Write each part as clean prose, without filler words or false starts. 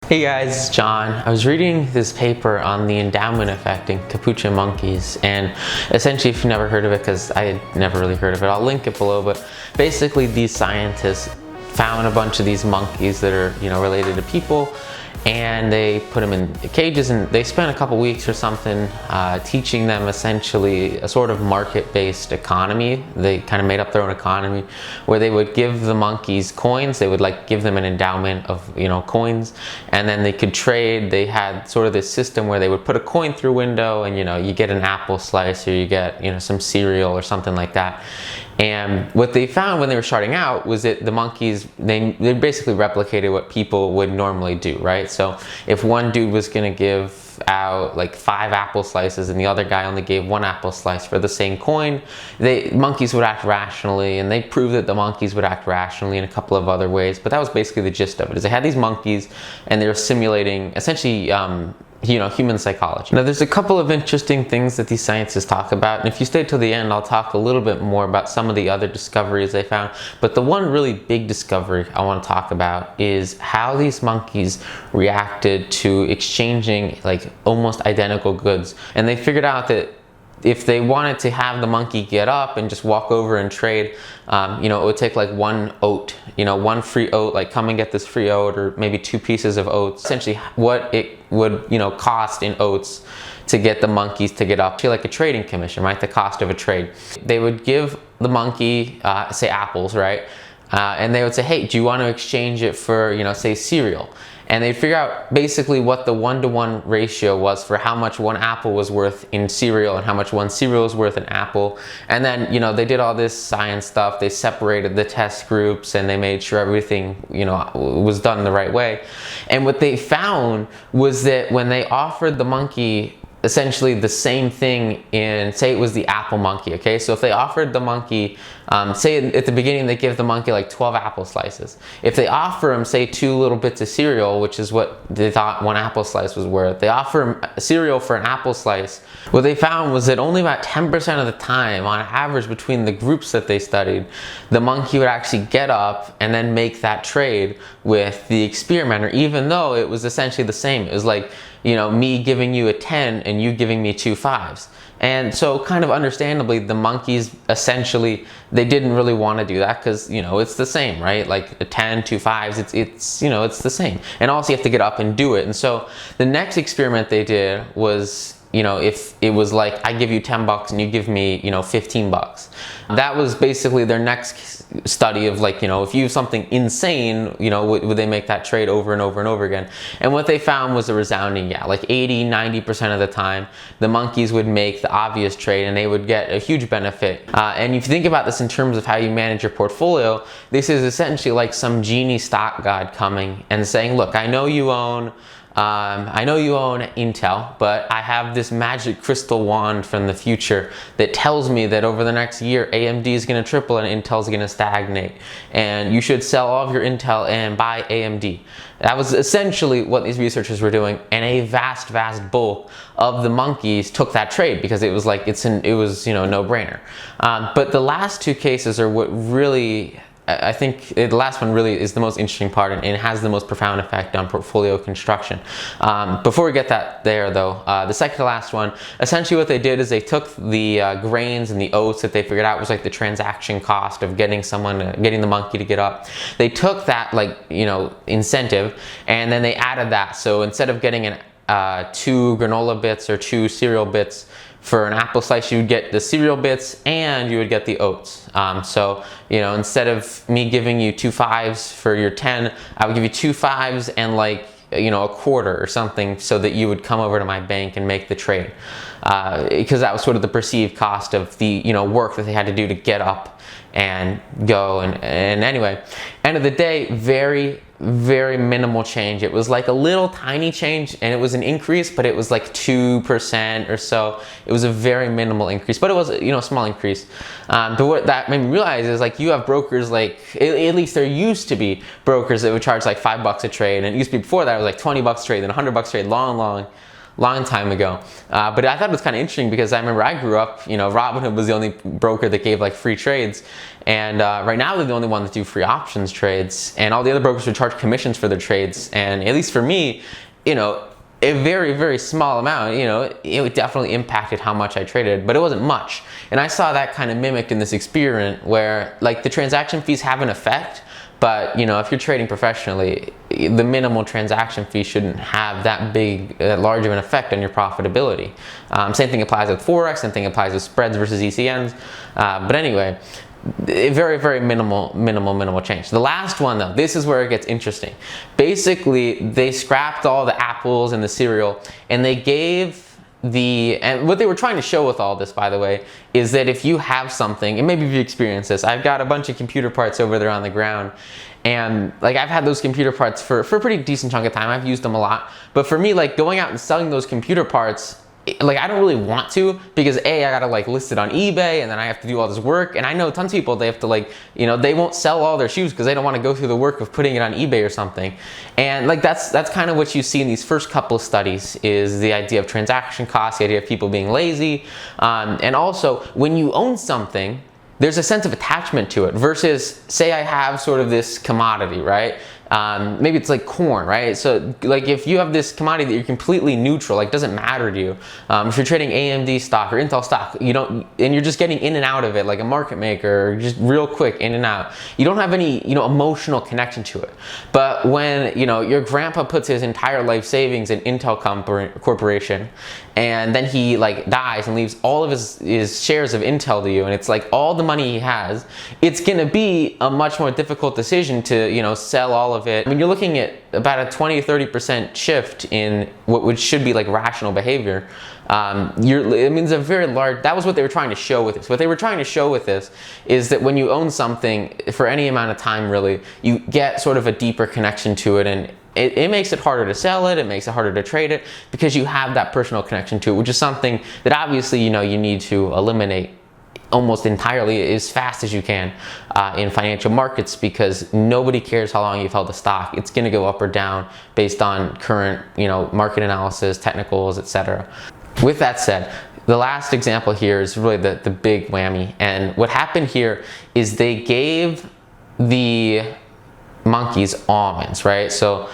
Hey guys, it's John. I was reading this paper on the endowment effect in capuchin monkeys, and essentially, if you've never heard of it, because I had never really heard of it, I'll link it below, but basically these scientists found a bunch of these monkeys that are, related to people, and they put them in cages, and they spent a couple weeks or something teaching them essentially a sort of market-based economy. They kind of made up their own economy where they would give the monkeys coins. They would give them an endowment of coins, and then they could trade. They had sort of this system where they would put a coin through a window, and you get an apple slice, or you get some cereal or something like that. And what they found when they were starting out was that the monkeys, they basically replicated what people would normally do, right? So if one dude was gonna give out 5 apple slices and the other guy only gave 1 apple slice for the same coin, monkeys would act rationally, and they proved that the monkeys would act rationally in a couple of other ways. But that was basically the gist of it, is they had these monkeys and they were simulating essentially human psychology. Now there's a couple of interesting things that these scientists talk about, and if you stay till the end, I'll talk a little bit more about some of the other discoveries they found. But the one really big discovery I want to talk about is how these monkeys reacted to exchanging almost identical goods. And they figured out that if they wanted to have the monkey get up and just walk over and trade, it would take 1 oat, 1 free oat, come and get this free oat, or maybe 2 pieces of oats. Essentially what it would, cost in oats to get the monkeys to get up. Actually, like a trading commission, right? The cost of a trade. They would give the monkey, say apples, right? And they would say, hey, do you want to exchange it for, say cereal? And they'd figure out basically what the 1-to-1 ratio was for how much 1 apple was worth in cereal and how much 1 cereal was worth in apple. And then, they did all this science stuff. They separated the test groups and they made sure everything, was done the right way. And what they found was that when they offered the monkey essentially the same thing in, say it was the apple monkey, okay? So if they offered the monkey, say at the beginning they give the monkey 12 apple slices. If they offer him, say 2 little bits of cereal, which is what they thought 1 apple slice was worth, they offer him a cereal for an apple slice. What they found was that only about 10% of the time, on average between the groups that they studied, the monkey would actually get up and then make that trade with the experimenter, even though it was essentially the same. It was me giving you a 10 and you giving me 2 5s. And so kind of understandably, the monkeys essentially, they didn't really want to do that because, it's the same, right? Like a 10, 2 5s, it's the same. And also you have to get up and do it. And so the next experiment they did was, if it was I give you $10 and you give me, $15. That was basically their next study of if you have something insane, would they make that trade over and over and over again? And what they found was a resounding yeah. 80-90% of the time, the monkeys would make the obvious trade and they would get a huge benefit. And if you think about this in terms of how you manage your portfolio, this is essentially like some genie stock god coming and saying, look, I know you own Intel, but I have this magic crystal wand from the future that tells me that over the next year, AMD is going to triple and Intel is going to stagnate. And you should sell all of your Intel and buy AMD. That was essentially what these researchers were doing, and a vast bulk of the monkeys took that trade because it was no-brainer. But the last 2 cases are what really, I think the last one really is the most interesting part, and it has the most profound effect on portfolio construction. Before we get there though, the second to last one, essentially what they did is they took the grains and the oats that they figured out was the transaction cost of getting the monkey to get up. They took that incentive, and then they added that. So instead of getting 2 granola bits or 2 cereal bits for an apple slice, you would get the cereal bits and you would get the oats. So, instead of me giving you 2 5s for your 10, I would give you 2 5s and a quarter or something, so that you would come over to my bank and make the trade. Because that was sort of the perceived cost of the, work that they had to do to get up and go. And anyway, end of the day, very minimal change. It was a little tiny change, and it was an increase, but it was 2% or so. It was a very minimal increase, but it was a small increase. But what that made me realize is you have brokers, at least there used to be brokers that would charge $5 a trade, and it used to be before that it was $20 a trade, then $100 a trade, long long time ago. But I thought it was kind of interesting because I remember I grew up, Robinhood was the only broker that gave like free trades. And right now they're the only one that do free options trades, and all the other brokers would charge commissions for their trades. And at least for me, a very, very small amount, it definitely impacted how much I traded, but it wasn't much. And I saw that kind of mimicked in this experiment where like the transaction fees have an effect, but if you're trading professionally, the minimal transaction fee shouldn't have that large of an effect on your profitability. Same thing applies with Forex, same thing applies with spreads versus ECNs. But anyway, very, very minimal change. The last one though, this is where it gets interesting. Basically, they scrapped all the apples and the cereal, and they gave and what they were trying to show with all this, by the way, is that if you have something, and maybe you've experienced this, I've got a bunch of computer parts over there on the ground, and like I've had those computer parts for a pretty decent chunk of time. I've used them a lot, but for me, like going out and selling those computer parts, like I don't really want to, because I gotta like list it on eBay, and then I have to do all this work. And I know tons of people, they have to like, they won't sell all their shoes because they don't want to go through the work of putting it on eBay or something. And like that's kind of what you see in these first couple of studies, is the idea of transaction costs, the idea of people being lazy, and also when you own something, there's a sense of attachment to it versus, say I have sort of this commodity, right? Maybe it's like corn, right? So like if you have this commodity that you're completely neutral, like doesn't matter to you. If you're trading AMD stock or Intel stock, and you're just getting in and out of it like a market maker, just real quick in and out. You don't have any, emotional connection to it. But when, your grandpa puts his entire life savings in Intel Corporation, and then he like dies and leaves all of his shares of Intel to you, and it's like all the money he has, it's gonna be a much more difficult decision to, sell all of it. I mean, you're looking at about a 20-30% shift in which should be like rational behavior. It's a very large, that was what they were trying to show with this. What they were trying to show with this is that when you own something for any amount of time, really, you get sort of a deeper connection to it, and it makes it harder to sell it, it makes it harder to trade it, because you have that personal connection to it, which is something that obviously, you need to eliminate almost entirely as fast as you can in financial markets, because nobody cares how long you've held a stock. It's going to go up or down based on current, market analysis, technicals, etc. With that said, the last example here is really the big whammy. And what happened here is they gave the monkeys almonds, right? So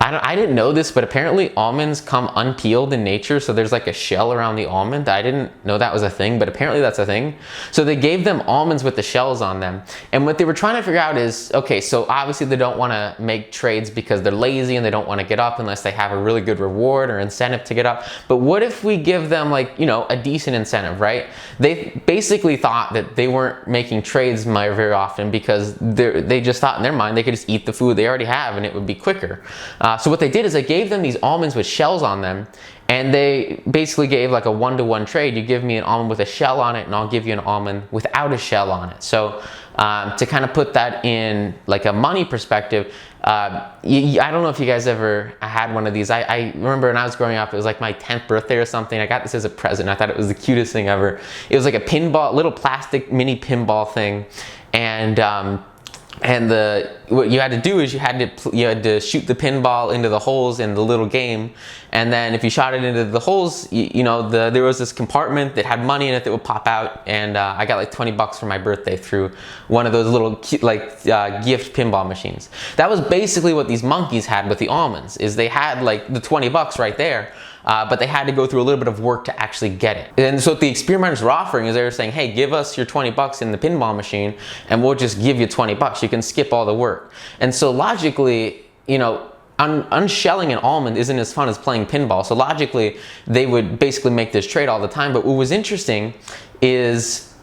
I didn't know this, but apparently almonds come unpeeled in nature, so there's like a shell around the almond. I didn't know that was a thing, but apparently that's a thing. So they gave them almonds with the shells on them. And what they were trying to figure out is, okay, so obviously they don't want to make trades because they're lazy and they don't want to get up unless they have a really good reward or incentive to get up. But what if we give them like, a decent incentive, right? They basically thought that they weren't making trades very often because they just thought in their mind they could just eat the food they already have and it would be quicker. So what they did is they gave them these almonds with shells on them, and they basically gave like a 1-to-1 trade. You give me an almond with a shell on it, and I'll give you an almond without a shell on it. So to kind of put that in like a money perspective, I don't know if you guys ever had one of these. I remember when I was growing up, it was like my 10th birthday or something. I got this as a present. I thought it was the cutest thing ever. It was like a pinball, little plastic mini pinball thing, and what you had to do is you had to shoot the pinball into the holes in the little game, and then if you shot it into the holes, there was this compartment that had money in it that would pop out, and I got like $20 for my birthday through one of those little gift pinball machines. That was basically what these monkeys had with the almonds, is they had like the $20 right there. But they had to go through a little bit of work to actually get it. And so what the experimenters were offering is they were saying, hey, give us your $20 in the pinball machine and we'll just give you $20. You can skip all the work. And so logically, unshelling an almond isn't as fun as playing pinball. So logically, they would basically make this trade all the time. But what was interesting is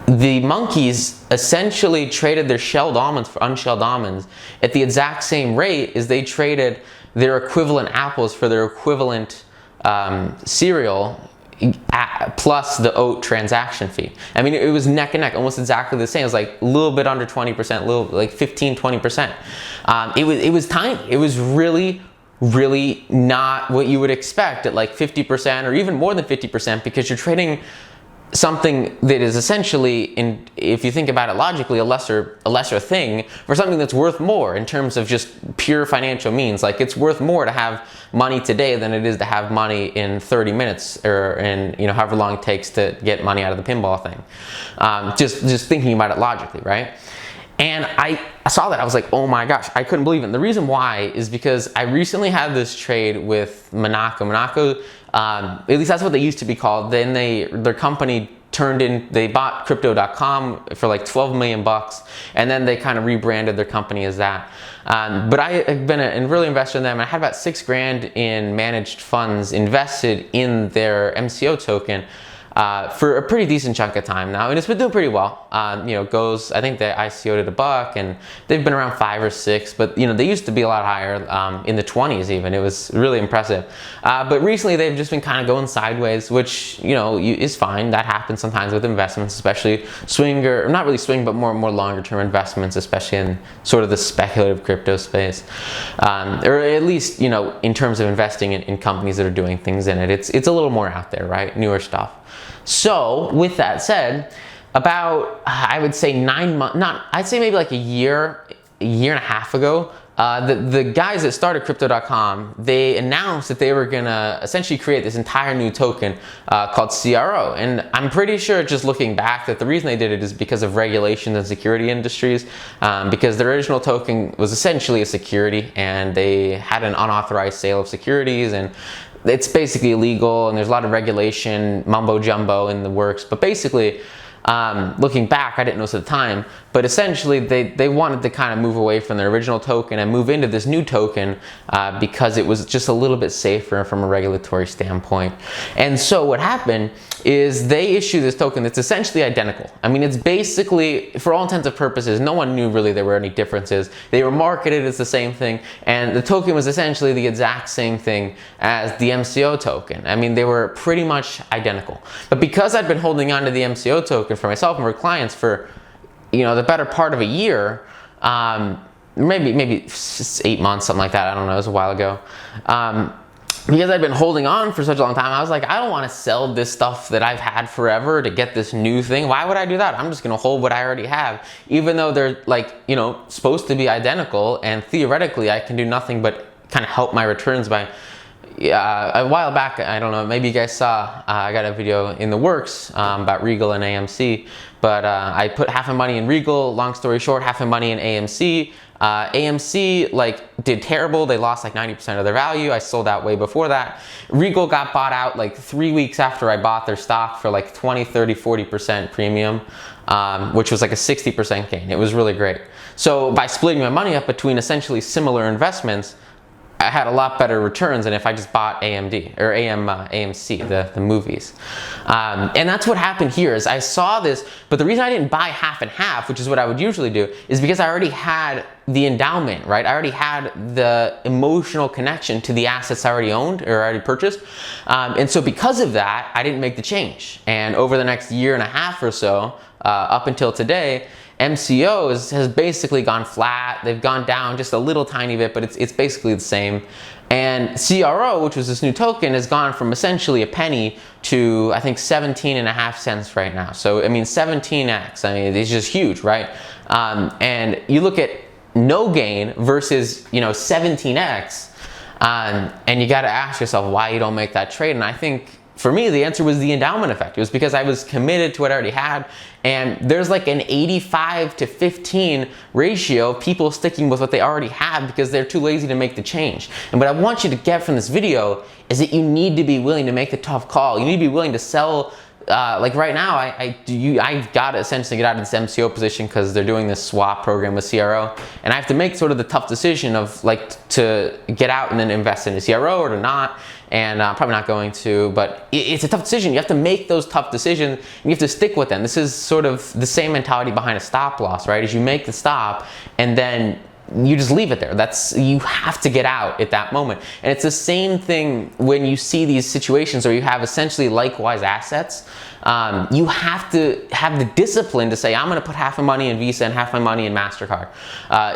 the monkeys essentially traded their shelled almonds for unshelled almonds at the exact same rate as they traded their equivalent apples for their equivalent cereal plus the oat transaction fee. I mean, it was neck and neck, almost exactly the same. It was like a little bit under 20%, like 15-20%. It was tiny. It was really not what you would expect at like 50% or even more than 50%, because you're trading something that is essentially, if you think about it logically, a lesser thing for something that's worth more in terms of just pure financial means. Like, it's worth more to have money today than it is to have money in 30 minutes or in, you know, however long it takes to get money out of the pinball thing. Just thinking about it logically, right? And I saw that, I was like, oh my gosh, I couldn't believe it. And the reason why is because I recently had this trade with Monaco. Monaco, at least that's what they used to be called. Then their company they bought crypto.com for like 12 million bucks, and then they kind of rebranded their company as that. But I have been a really investor in them. I had about $6,000 in managed funds invested in their MCO token for a pretty decent chunk of time now, and it's been doing pretty well. You know, I think they ICO'd at $1, and they've been around 5 or 6, but you know, they used to be a lot higher, in the 20s even. It was really impressive. But recently they've just been kind of going sideways, which, you know, is fine. That happens sometimes with investments, especially or not really swing, but more longer term investments, especially in sort of the speculative crypto space, or at least, you know, in terms of investing in companies that are doing things in it. It's a little more out there, right? Newer stuff. So with that said, about, I would say 9 months, I'd say maybe like a year and a half ago, the guys that started crypto.com, they announced that they were gonna essentially create this entire new token called CRO. And I'm pretty sure, just looking back, that the reason they did it is because of regulations and security industries, because the original token was essentially a security, and they had an unauthorized sale of securities, and it's basically illegal, and there's a lot of regulation, mumbo jumbo in the works. But basically, looking back, I didn't know this at the time, but essentially they wanted to kind of move away from their original token and move into this new token because it was just a little bit safer from a regulatory standpoint. And so what happened is they issued this token that's essentially identical. I mean, it's basically, for all intents and purposes, no one knew really there were any differences. They were marketed as the same thing, and the token was essentially the exact same thing as the MCO token. I mean, they were pretty much identical. But because I'd been holding on to the MCO token for myself and for clients for, you know, the better part of a year, maybe 8 months, something like that. I don't know, it was a while ago. Because I've been holding on for such a long time, I was like, I don't want to sell this stuff that I've had forever to get this new thing. Why would I do that? I'm just going to hold what I already have, even though they're, like, you know, supposed to be identical, and theoretically I can do nothing but kind of help my returns by, a while back, I don't know, maybe you guys saw, I got a video in the works about Regal and AMC, but I put half my money in Regal, long story short, half my money in AMC. AMC did terrible. They lost like 90% of their value. I sold out way before that. Regal got bought out like 3 weeks after I bought their stock for like 20, 30, 40% premium, which was like a 60% gain. It was really great. So by splitting my money up between essentially similar investments, I had a lot better returns than if I just bought AMC, the movies. And that's what happened here. Is I saw this, but the reason I didn't buy half and half, which is what I would usually do, is because I already had the endowment, right? I already had the emotional connection to the assets I already owned or already purchased. And so because of that, I didn't make the change. And over the next year and a half or so, up until today, MCOs has basically gone flat. They've gone down just a little tiny bit, but it's basically the same. And CRO, which was this new token, has gone from essentially a penny to, I think, 17.5 cents right now. So, I mean, 17x. I mean, it's just huge, right? And you look at no gain versus, you know, 17x, and you got to ask yourself why you don't make that trade. And I think, for me, the answer was the endowment effect. It was because I was committed to what I already had, and there's like an 85 to 15 ratio of people sticking with what they already have because they're too lazy to make the change. And what I want you to get from this video is that you need to be willing to make the tough call. You need to be willing to sell. Like right now, I've got to essentially get out of this MCO position because they're doing this swap program with CRO, and I have to make sort of the tough decision of like to get out and then invest in a CRO or to not. And I'm probably not going to, but it's a tough decision. You have to make those tough decisions, and you have to stick with them. This is sort of the same mentality behind a stop loss, right? Is you make the stop and then you just leave it there. You have to get out at that moment. And it's the same thing when you see these situations where you have essentially likewise assets. You have to have the discipline to say, I'm going to put half my money in Visa and half my money in MasterCard.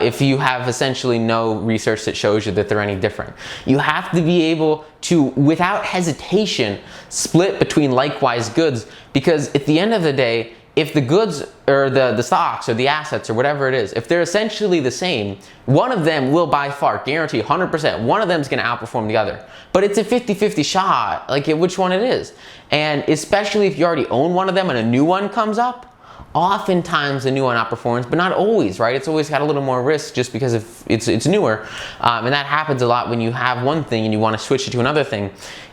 If you have essentially no research that shows you that they're any different. You have to be able to, without hesitation, split between likewise goods, because at the end of the day, if the goods or the stocks or the assets or whatever it is, if they're essentially the same, one of them will by far, guarantee 100%, one of them is going to outperform the other. But it's a 50-50 shot, like which one it is. And especially if you already own one of them and a new one comes up, oftentimes the new one outperforms, but not always, right? It's always got a little more risk just because of it's newer. And that happens a lot when you have one thing and you want to switch it to another thing.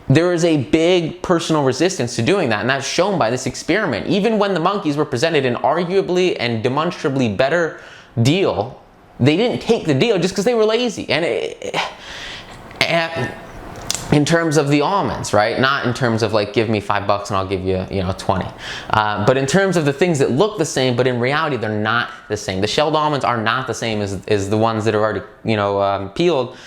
There is a big personal resistance to doing that, and that's shown by this experiment. Even when the monkeys were presented an arguably and demonstrably better deal, they didn't take the deal just because they were lazy. And in terms of the almonds, right? Not in terms of like, give me $5 and I'll give you, 20. But in terms of the things that look the same, but in reality, they're not the same. The shelled almonds are not the same as the ones that are already, peeled,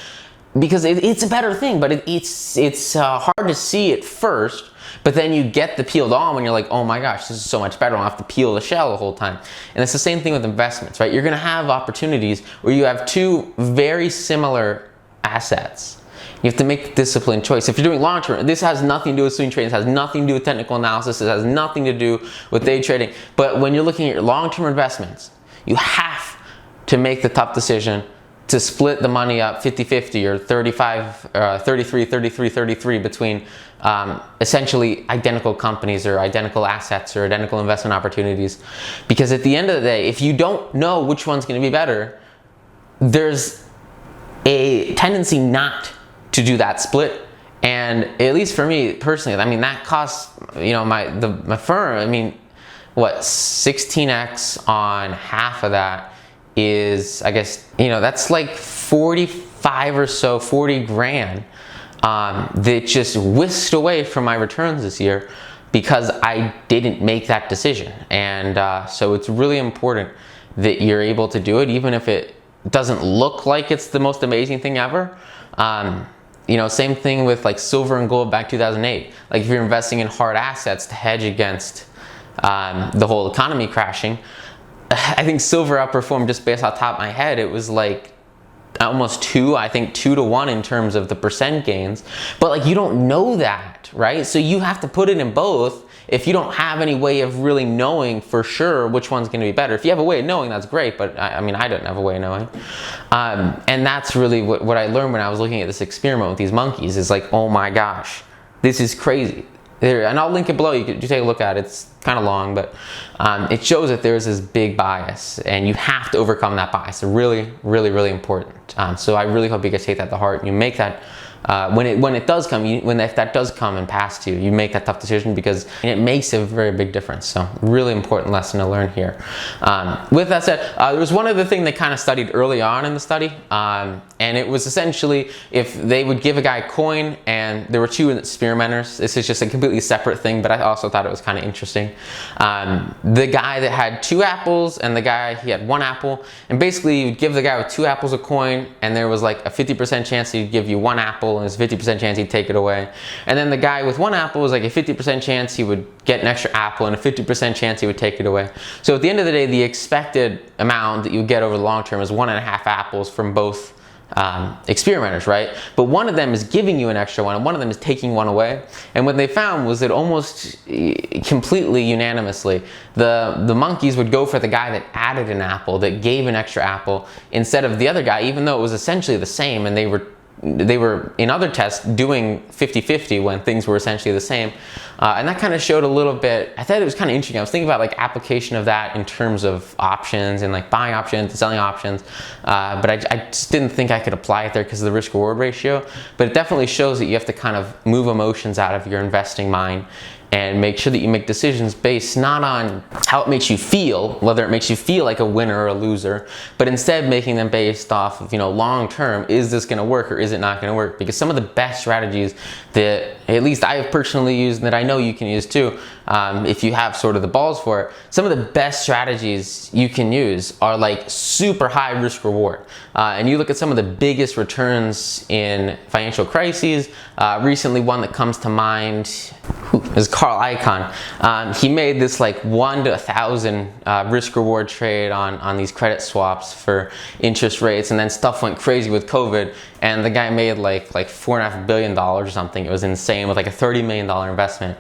because it's a better thing, but it's hard to see at first. But then you get the peeled almond, you're like, oh my gosh, this is so much better. I don't have to peel the shell the whole time. And it's the same thing with investments, right? You're gonna have opportunities where you have two very similar assets. You have to make a disciplined choice. If you're doing long term, this has nothing to do with swing trading, this has nothing to do with technical analysis, it has nothing to do with day trading. But when you're looking at your long-term investments, you have to make the tough decision to split the money up 50-50 or 33-33 between essentially identical companies or identical assets or identical investment opportunities. Because at the end of the day, if you don't know which one's going to be better, there's a tendency not to do that split. And at least for me personally, I mean, that costs, my firm, I mean, what, 16x on half of that is, I guess, that's like 45 or so, 40 grand that just whisked away from my returns this year because I didn't make that decision. And so it's really important that you're able to do it, even if it doesn't look like it's the most amazing thing ever. Same thing with like silver and gold back 2008. Like if you're investing in hard assets to hedge against the whole economy crashing, I think silver outperformed, just based off the top of my head, it was like almost 2 to 1 in terms of the percent gains. But like, you don't know that, right? So you have to put it in both if you don't have any way of really knowing for sure which one's going to be better. If you have a way of knowing, that's great, but I don't have a way of knowing. And that's really what I learned when I was looking at this experiment with these monkeys, is like, oh my gosh, this is crazy. And I'll link it below, you take a look at it. It's kind of long, but it shows that there's this big bias, and you have to overcome that bias. It's really, really, really important. So I really hope you guys take that to heart and you make that, when it does come, if that does come and pass to you, you make that tough decision, because it makes a very big difference. So really important lesson to learn here. With that said, there was one other thing they kind of studied early on in the study, and it was essentially if they would give a guy a coin, and there were two experimenters. This is just a completely separate thing, but I also thought it was kind of interesting. The guy that had 2 apples and the guy, he had 1 apple, and basically you'd give the guy with 2 apples a coin, and there was like a 50% chance he'd give you 1 apple, and there's a 50% chance he'd take it away. And then the guy with 1 apple was like a 50% chance he would get an extra apple, and a 50% chance he would take it away. So at the end of the day, the expected amount that you get over the long term is 1.5 apples from both experimenters, right? But one of them is giving you an extra one, and one of them is taking one away. And what they found was that almost completely unanimously, the monkeys would go for the guy that added an apple, that gave an extra apple, instead of the other guy, even though it was essentially the same, and they were in other tests doing 50-50 when things were essentially the same. And that kind of showed a little bit, I thought it was kind of interesting. I was thinking about like application of that in terms of options and like buying options and selling options. But I just didn't think I could apply it there because of the risk reward ratio. But it definitely shows that you have to kind of move emotions out of your investing mind and make sure that you make decisions based not on how it makes you feel, whether it makes you feel like a winner or a loser, but instead making them based off of, long term, is this going to work or is it not going to work? Because some of the best strategies that at least I have personally used, and that I know you can use too, if you have sort of the balls for it, some of the best strategies you can use are like super high risk reward. And you look at some of the biggest returns in financial crises. Recently, one that comes to mind is car Carl Icahn. He made this like 1 to 1,000 risk reward trade on these credit swaps for interest rates, and then stuff went crazy with COVID, and the guy made like $4.5 billion or something. It was insane, with like a $30 million investment.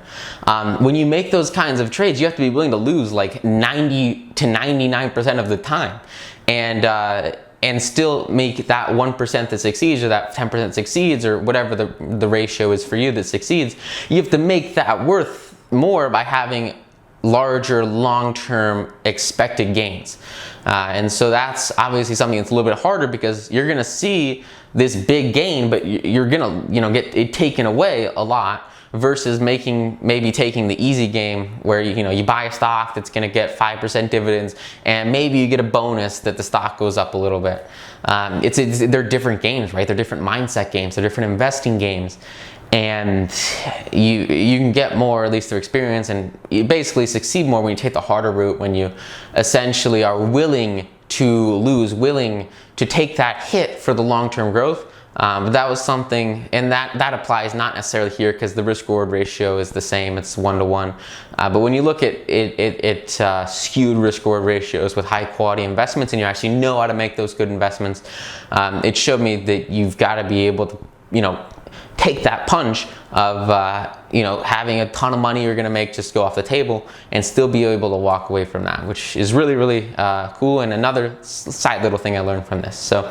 When you make those kinds of trades, you have to be willing to lose like 90 to 99% of the time, and still make that 1% that succeeds, or that 10% succeeds, or whatever the ratio is for you that succeeds. You have to make that worth more by having larger long-term expected gains. And so that's obviously something that's a little bit harder, because you're gonna see this big gain, but you're gonna get it taken away a lot, versus maybe taking the easy game where you buy a stock that's going to get 5% dividends, and maybe you get a bonus that the stock goes up a little bit. They're different games, right? They're different mindset games. They're different investing games, and you can get more, at least through experience, and you basically succeed more when you take the harder route, when you essentially are willing to lose, willing to take that hit for the long-term growth. But that was something, and that applies not necessarily here, because the risk reward ratio is the same, it's 1 to 1. But when you look at skewed risk reward ratios with high quality investments, and you actually know how to make those good investments, it showed me that you've got to be able to take that punch of having a ton of money you're gonna make just go off the table, and still be able to walk away from that, which is really, really cool, and another side little thing I learned from this. So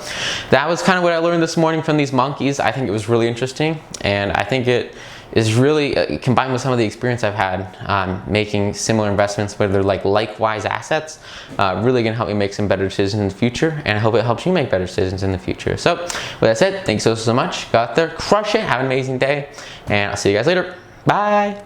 that was kind of what I learned this morning from these monkeys. I think it was really interesting, and I think it is really combined with some of the experience I've had making similar investments, where they're likewise assets, really gonna help me make some better decisions in the future, and I hope it helps you make better decisions in the future. So with that said, thanks so much. Go out there, crush it, have an amazing day, and I'll see you guys later. Bye.